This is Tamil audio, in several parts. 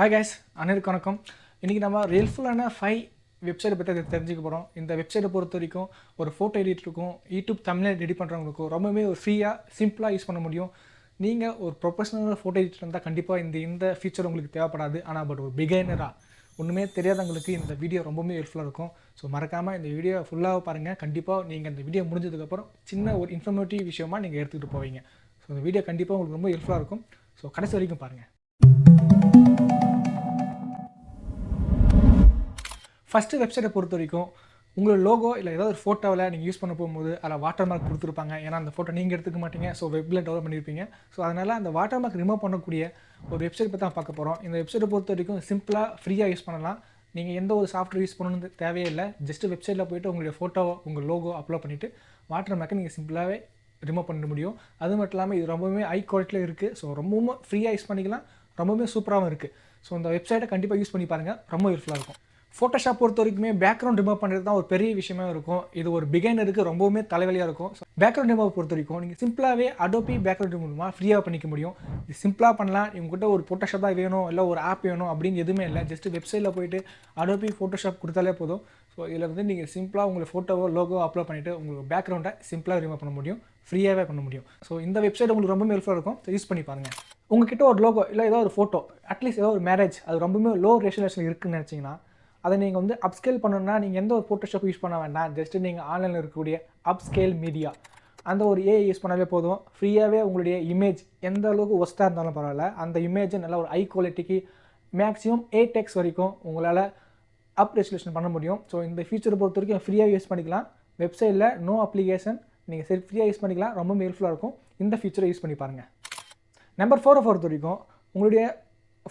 ஹாய் கைஸ், அனைவருக்கும் வணக்கம். இன்றைக்கி நம்ம ரியல்ஃபுல்லான 5 வெப்சைட்டை பற்றி தெரிஞ்சுக்க போகிறோம். இந்த வெப்சைட்டை பொறுத்த வரைக்கும் ஒரு ஃபோட்டோ எடிட்டருக்கும் யூடியூப் தமிழில் ரெடி பண்ணுறவங்களுக்கும் ரொம்பவே ஒரு ஃப்ரீயாக சிம்பிளாக யூஸ் பண்ண முடியும். நீங்கள் ஒரு ப்ரொஃபஷனல் ஃபோட்டோ எடிட்டர் இருந்தால் கண்டிப்பாக இந்த ஃபீச்சர் உங்களுக்கு தேவைப்படாது. ஆனால் பட் ஒரு பிகைனராக ஒன்றுமே தெரியாதவங்களுக்கு இந்த வீடியோ ரொம்பவே ஹெல்ப்ஃபுல்லாக இருக்கும். ஸோ மறக்காமல் இந்த வீடியோ ஃபுல்லாக பாருங்கள். கண்டிப்பாக நீங்கள் இந்த வீடியோ முடிஞ்சதுக்கப்புறம் சின்ன ஒரு இன்ஃபர்மேட்டிவ் விஷயமாக நீங்கள் எடுத்துகிட்டு போவீங்க. ஸோ இந்த வீடியோ கண்டிப்பாக உங்களுக்கு ரொம்ப ஹெல்ப்ஃபுல்லாக இருக்கும். ஸோ கடைசி வரைக்கும் பாருங்கள். ஃபஸ்ட்டு வெப்சைட்டை பொறுத்த வரைக்கும் உங்களோட லோகோ இல்லை ஏதாவது ஒரு ஃபோட்டோவில் நீங்கள் யூஸ் பண்ண போகும்போது அதில் வாட்டர் மார்க் கொடுத்துருப்பாங்க. ஏன்னா அந்த ஃபோட்டோ நீங்கள் எடுத்துக்க மாட்டீங்க. ஸோ வெப்பில் டெவலப் பண்ணியிருப்பீங்க. ஸோ அதனால் அந்த வாட்டர் மார்க் ரிமூவ் பண்ணக்கூடிய ஒரு வெப்சைட் பற்றி தான் பார்க்க போகிறோம். இந்த வெப்சைட்டை பொறுத்த வரைக்கும் சிம்பிளாக ஃப்ரீயாக யூஸ் பண்ணலாம். நீங்கள் எந்த ஒரு சாஃப்ட்வேர் யூஸ் பண்ணணுன்னு தேவையே இல்லை. ஜஸ்ட் வெப்சைட்டில் போய்ட்டு உங்களுடைய ஃபோட்டோவை உங்கள் லோகோ அப்லோட் பண்ணிவிட்டு வாட்டர் மார்க்கை நீங்கள் சிம்பிளாகவே ரிமூவ் பண்ண முடியும். அது மட்டும் இல்லாமல் இது ரொம்பவுமே ஹை குவாலிட்டியில் இருக்குது. ஸோ ரொம்பவும் ஃப்ரீயாக யூஸ் பண்ணிக்கலாம். ரொம்பவுமே சூப்பராகவும் இருக்குது. ஸோ இந்த வெப்சைட்டை கண்டிப்பாக யூஸ் பண்ணி பாருங்கள். ரொம்ப யூஸ்ஃபுல்லாக இருக்கும். ஃபோட்டோஷாப் பொறுத்த வரைக்குமே பேக்ரவுண்ட் ரிமூவ் பண்ணுறது தான் ஒரு பெரிய விஷயமா இருக்கும். இது ஒரு பிகைனருக்கு ரொம்பவுமே தலைவலியாக இருக்கும். ஸோ பேக்ரவுண்ட் ரிமூவ் பொறுத்த வரைக்கும் நீங்கள் சிம்பிளாகவே அடோபி பேக்ரவுண்ட் மூலமாக ஃப்ரீயாக பண்ணிக்க முடியும். இது சிம்பிளாக பண்ணலாம். இவங்ககிட்ட ஒரு ஃபோட்டோஷாப் தான் வேணும், இல்லை ஒரு ஆப் வேணும் அப்படின்னு எதுவுமே இல்லை. ஜஸ்ட் வெப்சைட்டில் போய்ட்டு அடோபி ஃபோட்டோஷாப் கொடுத்தாலே போதும். ஸோ இதில் வந்து நீங்கள் சிம்பிளாக உங்களுக்கு ஃபோட்டோவோ லோகோ அப்லோட் பண்ணிவிட்டு உங்களுக்கு பேக்ரவுண்டை சிம்பிளாக ரிமூவ் பண்ண முடியும். ஃப்ரீயாகவே பண்ண முடியும். ஸோ இந்த வெப்சைட் உங்களுக்கு ரொம்பவே ஹெல்ப்ஃபுல்லாக இருக்கும். ஸோ யூஸ் பண்ணி பாருங்கள். உங்ககிட்ட ஒரு லோகோ இல்லை ஏதோ ஒரு ஃபோட்டோ, அட்லீஸ்ட் ஏதோ ஒரு மேரேஜ், அது ரொம்பவே லோ ரெசல்யூஷன் இருக்குதுன்னு நினச்சிங்கன்னா அதை நீங்கள் வந்து அப்ஸ்கேல் பண்ணணும்னா நீங்கள் எந்த ஒரு ஃபோட்டோஷாப் யூஸ் பண்ண வேண்டாம். ஜஸ்ட்டு நீங்கள் ஆன்லைனில் இருக்கக்கூடிய அப்ஸ்கேல் மீடியா அந்த ஒரு ஏஐ யூஸ் பண்ணாலே போதும். ஃப்ரீயாகவே உங்களுடைய இமேஜ் எந்த அளவுக்கு ஒஸ்ட்டாக இருந்தாலும் பரவாயில்ல, அந்த இமேஜை நல்லா ஒரு ஹை குவாலிட்டிக்கு மேக்ஸிமம் 8x வரைக்கும் உங்களால் அப் ரெசல்யூஷன் பண்ண முடியும். ஸோ இந்த ஃபீச்சரை பொறுத்த வரைக்கும் ஃப்ரீயாக யூஸ் பண்ணிக்கலாம். வெப்சைட்டில் நோ அப்ளிகேஷன், நீங்கள் சரி ஃப்ரீயாக யூஸ் பண்ணிக்கலாம். ரொம்ப ஹெல்ப்ஃபுல்லாக இருக்கும். இந்த ஃபீச்சரை யூஸ் பண்ணி பாருங்கள். நம்பர் 4 பொறுத்த வரைக்கும் உங்களுடைய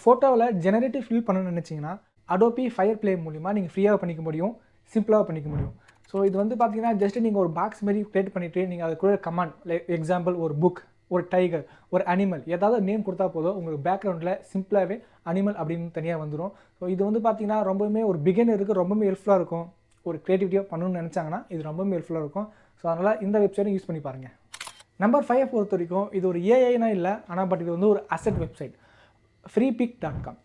ஃபோட்டோவில் ஜெனரேட்டிவ் ஃபில் பண்ணணும்னு நினச்சிங்கன்னா Adobe Firefly மூலிமா நீங்கள் ஃப்ரீயாக பண்ணிக்க முடியும், சிம்பிளாக பண்ணிக்க முடியும். ஸோ இது வந்து பார்த்தீங்கன்னா ஜஸ்ட்டு நீங்கள் ஒரு பாக்ஸ் மாதிரி க்ரியேட் பண்ணிவிட்டு நீங்கள் அது கூட கமாண்ட், லைக் எக்ஸாம்பிள் ஒரு புக், ஒரு டைகர், ஒரு அனிமல், ஏதாவது நேம் கொடுத்தா போதும் உங்களுக்கு பேக்ரவுண்டில் சிம்பிளாகவே அனிமல் அப்படின்னு தனியாக வந்துடும். ஸோ இது வந்து பார்த்தீங்கன்னா ரொம்பவுமே ஒரு பிகினருக்கு ரொம்பவே ஹெல்ப்ஃபுல்லாக இருக்கும். ஒரு க்ரியேட்டிவிட்டியாக பண்ணணும்னு நினச்சாங்கன்னா இது ரொம்பவே ஹெல்ப்ஃபுல்லாக இருக்கும். ஸோ அதனால் இந்த வெப்சைட்டை யூஸ் பண்ணி பாருங்கள். நம்பர் 5 பொறுத்த வரைக்கும் இது ஒரு ஏஐனா இல்லை, ஆனால் பட் இது வந்து ஒரு அசெட் வெப்சைட், freepik.com.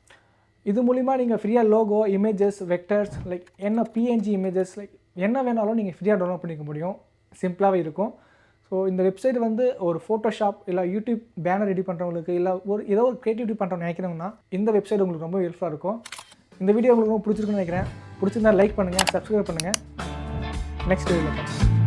இது மூலிமா நீங்கள் ஃப்ரீயாக லோகோ, இமேஜஸ், வெக்டர்ஸ், லைக் என்ன பிஎன்ஜி இமேஜஸ், லைக் என்ன வேணாலும் நீங்கள் ஃப்ரீயாக டவுன்லோட் பண்ணிக்க முடியும். சிம்பிளாகவே இருக்கும். ஸோ இந்த வெப்சைட் வந்து ஒரு ஃபோட்டோஷாப் இல்லை யூடியூப் பேனர் ரெடி பண்ணுறவங்களுக்கு இல்லை ஏதோ ஒரு க்ரியேட்டிவிட்டி பண்ணுறவங்க நினைக்கிறவங்கன்னா இந்த வெப்சைட் உங்களுக்கு ரொம்ப ஹெல்ப்ஃபுல்லாக இருக்கும். இந்த வீடியோ உங்களுக்கு ரொம்ப பிடிச்சிருக்குன்னு நினைக்கிறேன். பிடிச்சிருந்தா லைக் பண்ணுங்கள், சப்ஸ்கிரைப் பண்ணுங்கள். நெக்ஸ்ட் வீடியோவில் பார்க்கலாம்.